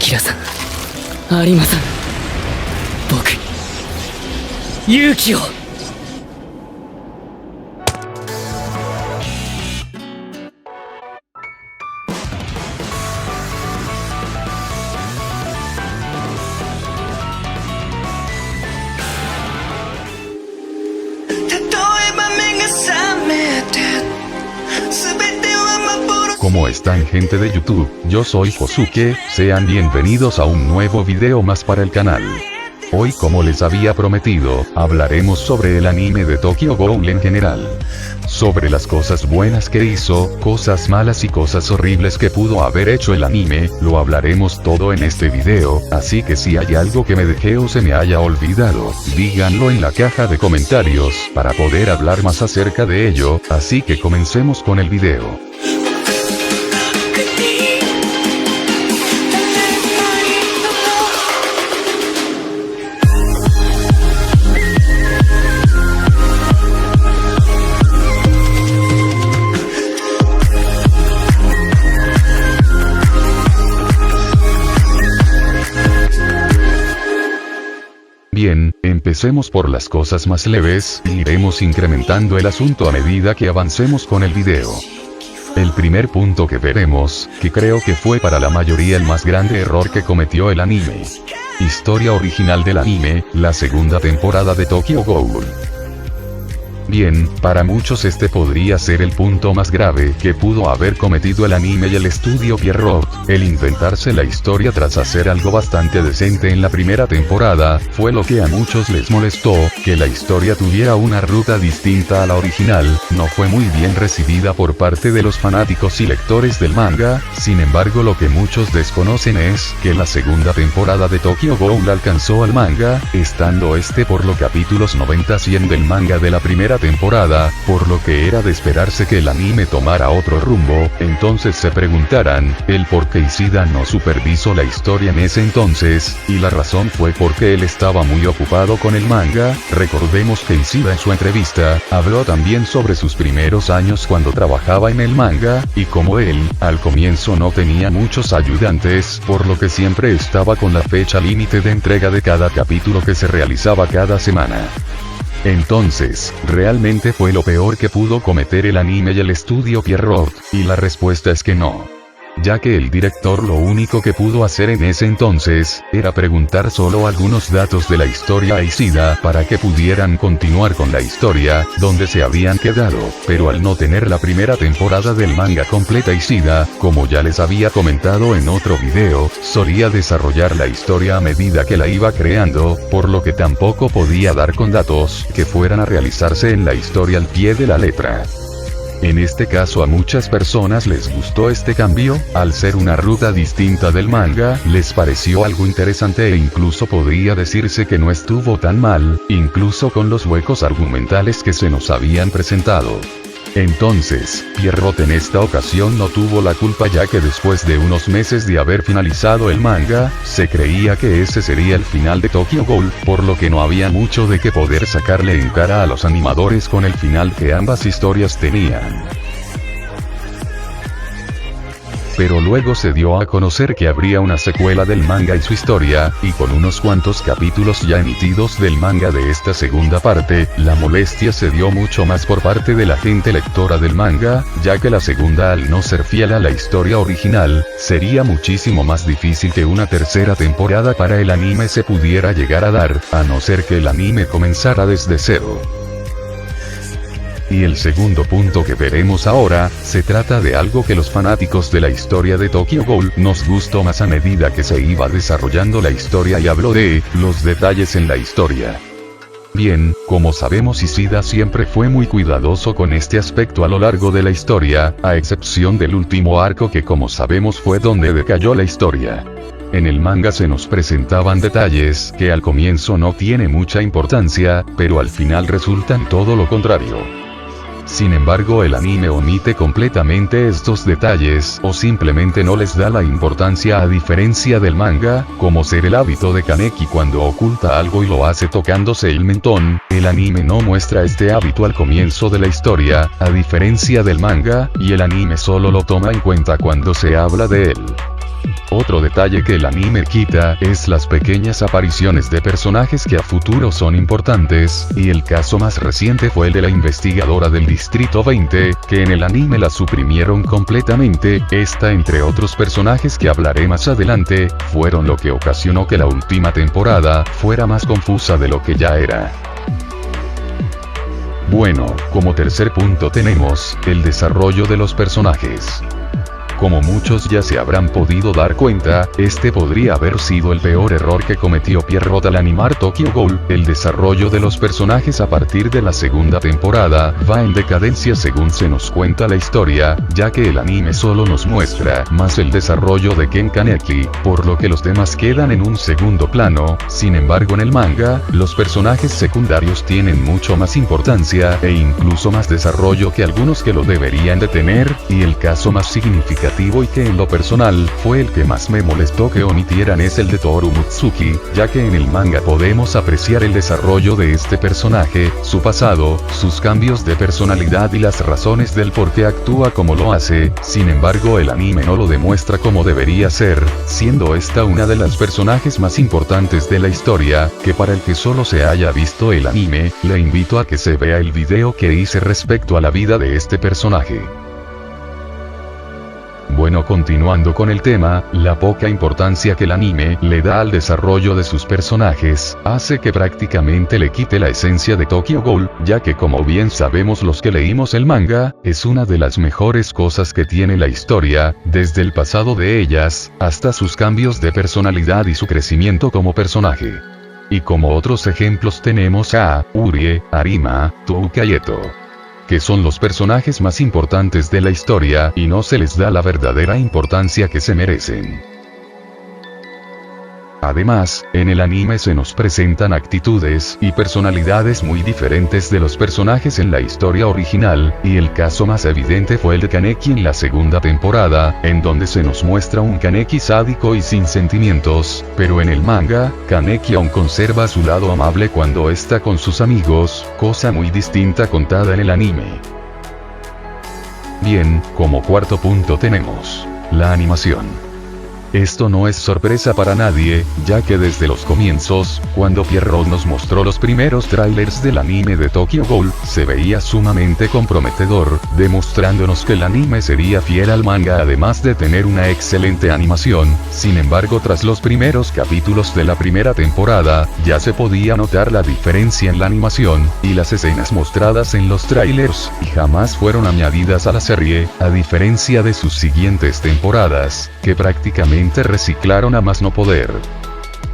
明さん、有馬さん、僕に勇気を。¿Cómo están, gente de YouTube? Yo soy Josuke, sean bienvenidos a un nuevo video más para el canal. Hoy, como les había prometido, hablaremos sobre el anime de Tokyo Ghoul en general. Sobre las cosas buenas que hizo, cosas malas y cosas horribles que pudo haber hecho el anime, lo hablaremos todo en este video, así que si hay algo que me dejé o se me haya olvidado, díganlo en la caja de comentarios, para poder hablar más acerca de ello, así que comencemos con el video. Bien, empecemos por las cosas más leves, y iremos incrementando el asunto a medida que avancemos con el video. El primer punto que veremos, que creo que fue para la mayoría el más grande error que cometió el anime. Historia original del anime, la segunda temporada de Tokyo Ghoul. Bien, para muchos este podría ser el punto más grave que pudo haber cometido el anime y el estudio Pierrot, el inventarse la historia tras hacer algo bastante decente en la primera temporada, fue lo que a muchos les molestó, que la historia tuviera una ruta distinta a la original, no fue muy bien recibida por parte de los fanáticos y lectores del manga. Sin embargo, lo que muchos desconocen es, que la segunda temporada de Tokyo Ghoul alcanzó al manga, estando este por los capítulos 90-100 del manga de la primera temporada, por lo que era de esperarse que el anime tomara otro rumbo. Entonces se preguntarán, el por qué Ishida no supervisó la historia en ese entonces, y la razón fue porque él estaba muy ocupado con el manga. Recordemos que Ishida en su entrevista, habló también sobre sus primeros años cuando trabajaba en el manga, y como él, al comienzo no tenía muchos ayudantes, por lo que siempre estaba con la fecha límite de entrega de cada capítulo que se realizaba cada semana. Entonces, ¿realmente fue lo peor que pudo cometer el anime y el estudio Pierrot? Y la respuesta es que no. Ya que el director lo único que pudo hacer en ese entonces, era preguntar solo algunos datos de la historia a Ishida para que pudieran continuar con la historia, donde se habían quedado, pero al no tener la primera temporada del manga completa Ishida, como ya les había comentado en otro video, solía desarrollar la historia a medida que la iba creando, por lo que tampoco podía dar con datos que fueran a realizarse en la historia al pie de la letra. En este caso a muchas personas les gustó este cambio, al ser una ruta distinta del manga, les pareció algo interesante e incluso podría decirse que no estuvo tan mal, incluso con los huecos argumentales que se nos habían presentado. Entonces, Pierrot en esta ocasión no tuvo la culpa, ya que después de unos meses de haber finalizado el manga, se creía que ese sería el final de Tokyo Ghoul, por lo que no había mucho de qué poder sacarle en cara a los animadores con el final que ambas historias tenían. Pero luego se dio a conocer que habría una secuela del manga y su historia, y con unos cuantos capítulos ya emitidos del manga de esta segunda parte, la molestia se dio mucho más por parte de la gente lectora del manga, ya que la segunda, al no ser fiel a la historia original, sería muchísimo más difícil que una tercera temporada para el anime se pudiera llegar a dar, a no ser que el anime comenzara desde cero. Y el segundo punto que veremos ahora, se trata de algo que los fanáticos de la historia de Tokyo Ghoul nos gustó más a medida que se iba desarrollando la historia, y hablo de los detalles en la historia. Bien, como sabemos, Ishida siempre fue muy cuidadoso con este aspecto a lo largo de la historia, a excepción del último arco que, como sabemos, fue donde decayó la historia. En el manga se nos presentaban detalles que al comienzo no tiene mucha importancia, pero al final resultan todo lo contrario. Sin embargo, el anime omite completamente estos detalles, o simplemente no les da la importancia, a diferencia del manga, como ser el hábito de Kaneki cuando oculta algo y lo hace tocándose el mentón. El anime no muestra este hábito al comienzo de la historia, a diferencia del manga, y el anime solo lo toma en cuenta cuando se habla de él. Otro detalle que el anime quita es las pequeñas apariciones de personajes que a futuro son importantes, y el caso más reciente fue el de la investigadora del Distrito 20, que en el anime la suprimieron completamente. Esta, entre otros personajes que hablaré más adelante, fueron lo que ocasionó que la última temporada fuera más confusa de lo que ya era. Bueno, como tercer punto tenemos el desarrollo de los personajes. Como muchos ya se habrán podido dar cuenta, este podría haber sido el peor error que cometió Pierrot al animar Tokyo Ghoul. El desarrollo de los personajes a partir de la segunda temporada va en decadencia según se nos cuenta la historia, ya que el anime solo nos muestra más el desarrollo de Ken Kaneki, por lo que los demás quedan en un segundo plano. Sin embargo, en el manga, los personajes secundarios tienen mucho más importancia e incluso más desarrollo que algunos que lo deberían de tener, y el caso más significativo y que en lo personal fue el que más me molestó que omitieran es el de Toru Mutsuki, ya que en el manga podemos apreciar el desarrollo de este personaje, su pasado, sus cambios de personalidad y las razones del por qué actúa como lo hace. Sin embargo, el anime no lo demuestra como debería ser, siendo esta una de las personajes más importantes de la historia, que para el que solo se haya visto el anime, le invito a que se vea el video que hice respecto a la vida de este personaje. Bueno, continuando con el tema, la poca importancia que el anime le da al desarrollo de sus personajes, hace que prácticamente le quite la esencia de Tokyo Ghoul, ya que como bien sabemos los que leímos el manga, es una de las mejores cosas que tiene la historia, desde el pasado de ellas, hasta sus cambios de personalidad y su crecimiento como personaje. Y como otros ejemplos tenemos a Urie, Arima, Touka y Eto, que son los personajes más importantes de la historia y no se les da la verdadera importancia que se merecen. Además, en el anime se nos presentan actitudes y personalidades muy diferentes de los personajes en la historia original, y el caso más evidente fue el de Kaneki en la segunda temporada, en donde se nos muestra un Kaneki sádico y sin sentimientos, pero en el manga, Kaneki aún conserva su lado amable cuando está con sus amigos, cosa muy distinta contada en el anime. Bien, como cuarto punto tenemos la animación. Esto no es sorpresa para nadie, ya que desde los comienzos, cuando Pierrot nos mostró los primeros trailers del anime de Tokyo Ghoul, se veía sumamente comprometedor, demostrándonos que el anime sería fiel al manga además de tener una excelente animación. Sin embargo, tras los primeros capítulos de la primera temporada, ya se podía notar la diferencia en la animación, y las escenas mostradas en los trailers, y jamás fueron añadidas a la serie, a diferencia de sus siguientes temporadas, que prácticamente reciclaron a más no poder.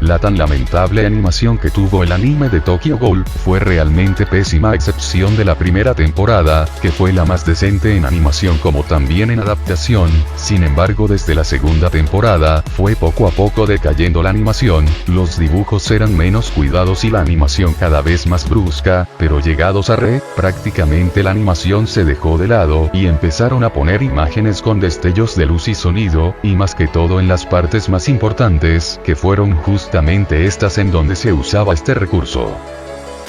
La tan lamentable animación que tuvo el anime de Tokyo Ghoul fue realmente pésima a excepción de la primera temporada, que fue la más decente en animación como también en adaptación. Sin embargo, desde la segunda temporada, fue poco a poco decayendo la animación, los dibujos eran menos cuidados y la animación cada vez más brusca, pero llegados a prácticamente la animación se dejó de lado y empezaron a poner imágenes con destellos de luz y sonido, y más que todo en las partes más importantes, que fueron justamente estas en donde se usaba este recurso.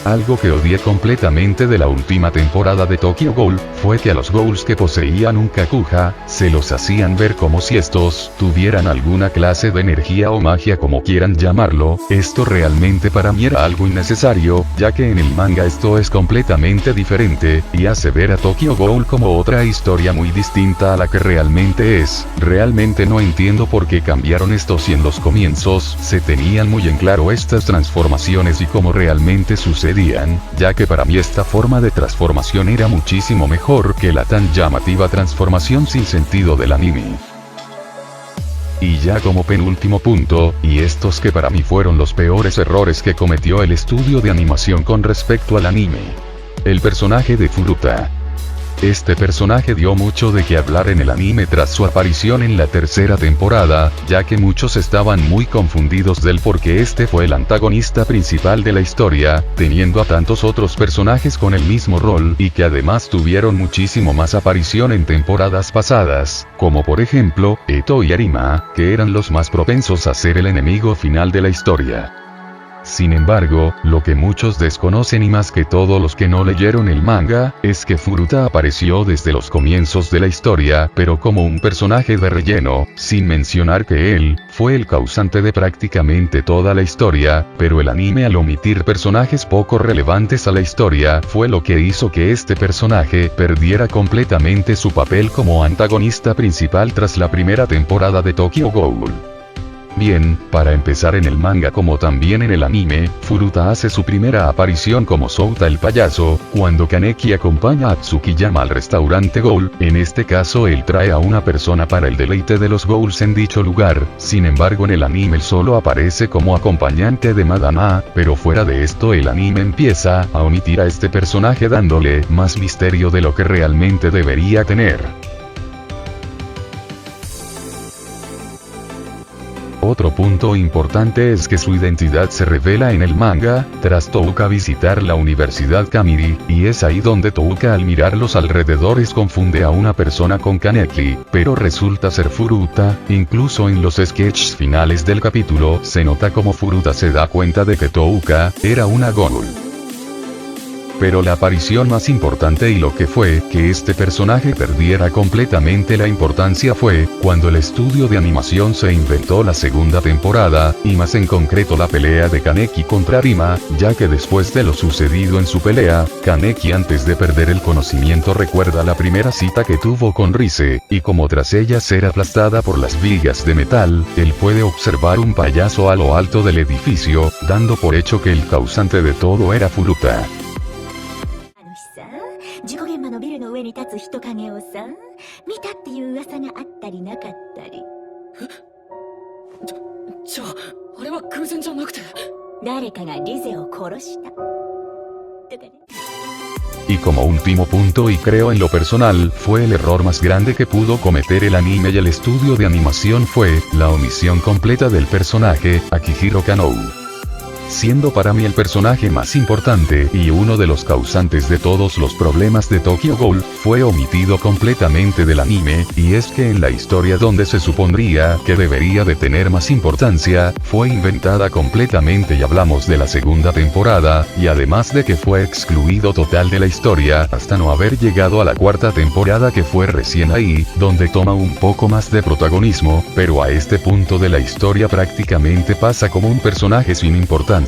Algo que odié completamente de la última temporada de Tokyo Ghoul, fue que a los ghouls que poseían un Kakuja, se los hacían ver como si estos tuvieran alguna clase de energía o magia como quieran llamarlo. Esto realmente para mí era algo innecesario, ya que en el manga esto es completamente diferente, y hace ver a Tokyo Ghoul como otra historia muy distinta a la que realmente es. Realmente no entiendo por qué cambiaron esto si en los comienzos se tenían muy en claro estas transformaciones y cómo realmente sucedían, ya que para mí esta forma de transformación era muchísimo mejor que la tan llamativa transformación sin sentido del anime. Y ya como penúltimo punto, y estos que para mí fueron los peores errores que cometió el estudio de animación con respecto al anime. El personaje de Furuta. Este personaje dio mucho de qué hablar en el anime tras su aparición en la tercera temporada, ya que muchos estaban muy confundidos del por qué este fue el antagonista principal de la historia, teniendo a tantos otros personajes con el mismo rol y que además tuvieron muchísimo más aparición en temporadas pasadas, como por ejemplo, Eto y Arima, que eran los más propensos a ser el enemigo final de la historia. Sin embargo, lo que muchos desconocen y más que todo los que no leyeron el manga, es que Furuta apareció desde los comienzos de la historia, pero como un personaje de relleno, sin mencionar que él fue el causante de prácticamente toda la historia, pero el anime al omitir personajes poco relevantes a la historia fue lo que hizo que este personaje perdiera completamente su papel como antagonista principal tras la primera temporada de Tokyo Ghoul. Bien, para empezar en el manga como también en el anime, Furuta hace su primera aparición como Souta el payaso, cuando Kaneki acompaña a Tsukiyama al restaurante Ghoul, en este caso él trae a una persona para el deleite de los Ghouls en dicho lugar, sin embargo en el anime él solo aparece como acompañante de Madama, pero fuera de esto el anime empieza a omitir a este personaje dándole más misterio de lo que realmente debería tener. Otro punto importante es que su identidad se revela en el manga, tras Touka visitar la Universidad Kamiri, y es ahí donde Touka al mirar los alrededores confunde a una persona con Kaneki, pero resulta ser Furuta. Incluso en los sketches finales del capítulo se nota como Furuta se da cuenta de que Touka era una Ghoul. Pero la aparición más importante y lo que fue que este personaje perdiera completamente la importancia fue cuando el estudio de animación se inventó la segunda temporada, y más en concreto la pelea de Kaneki contra Rima, ya que después de lo sucedido en su pelea, Kaneki antes de perder el conocimiento recuerda la primera cita que tuvo con Rise, y como tras ella ser aplastada por las vigas de metal, él puede observar un payaso a lo alto del edificio, dando por hecho que el causante de todo era Furuta. 事故現場のビルの上に立つ人影をさ、見たっていう噂があったりなかったり。じゃあ、あれは偶然じゃなくて。誰かがリゼを殺した。とかね。 Y como último punto y creo en lo personal, fue el error más grande que pudo cometer el anime y el estudio de animación fue la omisión completa del personaje, Akihiro Kanou. Siendo para mí el personaje más importante y uno de los causantes de todos los problemas de Tokyo Ghoul, fue omitido completamente del anime, y es que en la historia donde se supondría que debería de tener más importancia, fue inventada completamente y hablamos de la segunda temporada, y además de que fue excluido total de la historia hasta no haber llegado a la cuarta temporada que fue recién ahí, donde toma un poco más de protagonismo, pero a este punto de la historia prácticamente pasa como un personaje sin importancia.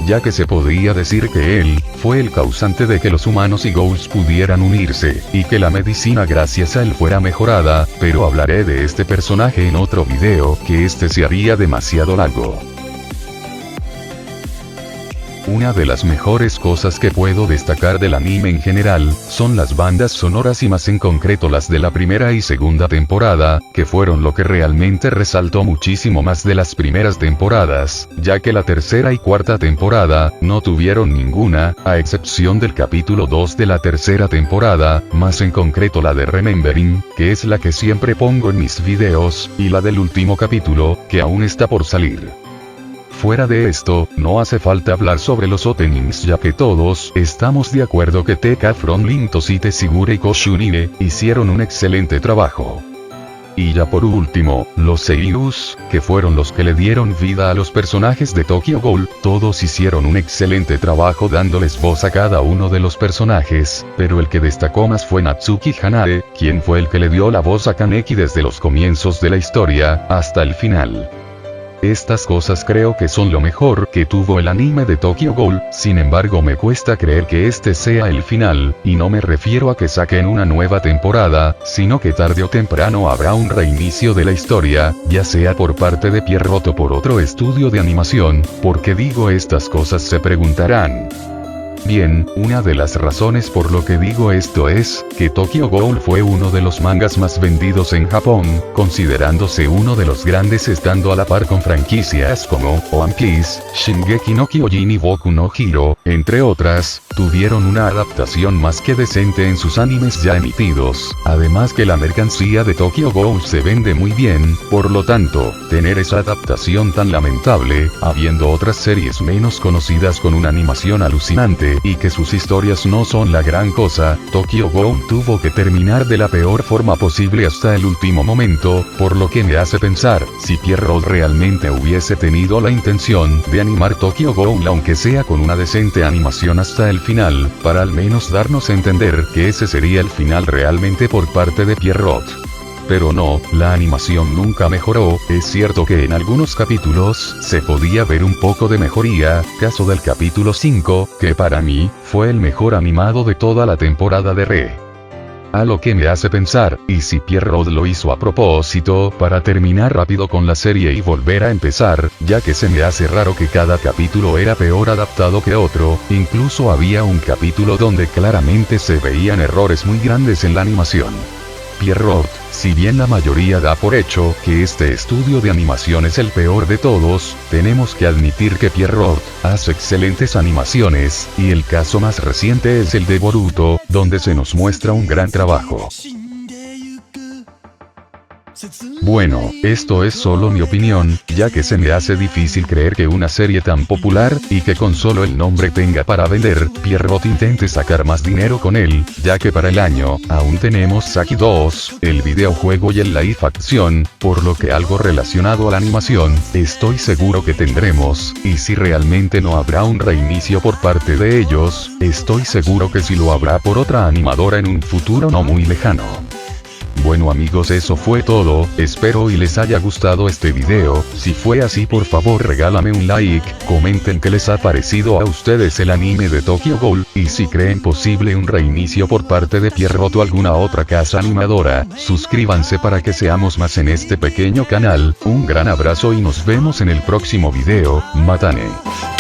Ya que se podría decir que él fue el causante de que los humanos y Ghouls pudieran unirse, y que la medicina gracias a él fuera mejorada, pero hablaré de este personaje en otro video, que este se haría demasiado largo. Una de las mejores cosas que puedo destacar del anime en general, son las bandas sonoras y más en concreto las de la primera y segunda temporada, que fueron lo que realmente resaltó muchísimo más de las primeras temporadas, ya que la tercera y cuarta temporada, no tuvieron ninguna, a excepción del capítulo 2 de la tercera temporada, más en concreto la de Remembering, que es la que siempre pongo en mis videos, y la del último capítulo, que aún está por salir. Fuera de esto, no hace falta hablar sobre los openings ya que todos estamos de acuerdo que TK from Lintosite Sigure y Koshunire hicieron un excelente trabajo. Y ya por último, los seiyus, que fueron los que le dieron vida a los personajes de Tokyo Ghoul, todos hicieron un excelente trabajo dándoles voz a cada uno de los personajes, pero el que destacó más fue Natsuki Hanare, quien fue el que le dio la voz a Kaneki desde los comienzos de la historia, hasta el final. Estas cosas creo que son lo mejor que tuvo el anime de Tokyo Ghoul, sin embargo me cuesta creer que este sea el final, y no me refiero a que saquen una nueva temporada, sino que tarde o temprano habrá un reinicio de la historia, ya sea por parte de Pierrot o por otro estudio de animación. ¿Por qué digo estas cosas?, se preguntarán. Bien, una de las razones por lo que digo esto es, que Tokyo Ghoul fue uno de los mangas más vendidos en Japón, considerándose uno de los grandes estando a la par con franquicias como One Piece, Shingeki no Kyojin y Boku no Hero, entre otras, tuvieron una adaptación más que decente en sus animes ya emitidos, además que la mercancía de Tokyo Ghoul se vende muy bien, por lo tanto, tener esa adaptación tan lamentable, habiendo otras series menos conocidas con una animación alucinante, y que sus historias no son la gran cosa, Tokyo Ghoul tuvo que terminar de la peor forma posible hasta el último momento, por lo que me hace pensar, si Pierrot realmente hubiese tenido la intención de animar Tokyo Ghoul aunque sea con una decente animación hasta el final, para al menos darnos a entender que ese sería el final realmente por parte de Pierrot. Pero no, la animación nunca mejoró. Es cierto que en algunos capítulos se podía ver un poco de mejoría, caso del capítulo 5, que para mí fue el mejor animado de toda la temporada de Re. A lo que me hace pensar, ¿y si Pierrot lo hizo a propósito, para terminar rápido con la serie y volver a empezar, ya que se me hace raro que cada capítulo era peor adaptado que otro? Incluso había un capítulo donde claramente se veían errores muy grandes en la animación. Pierrot, si bien la mayoría da por hecho que este estudio de animación es el peor de todos, tenemos que admitir que Pierrot hace excelentes animaciones, y el caso más reciente es el de Boruto, donde se nos muestra un gran trabajo. Bueno, esto es solo mi opinión, ya que se me hace difícil creer que una serie tan popular, y que con solo el nombre tenga para vender, Pierrot intente sacar más dinero con él, ya que para el año, aún tenemos Saki 2, el videojuego y el live action, por lo que algo relacionado a la animación, estoy seguro que tendremos, y si realmente no habrá un reinicio por parte de ellos, estoy seguro que sí lo habrá por otra animadora en un futuro no muy lejano. Bueno amigos, eso fue todo, espero y les haya gustado este video. Si fue así, por favor regálame un like, comenten qué les ha parecido a ustedes el anime de Tokyo Ghoul, y si creen posible un reinicio por parte de Pierrot o alguna otra casa animadora, suscríbanse para que seamos más en este pequeño canal. Un gran abrazo y nos vemos en el próximo video. Matane.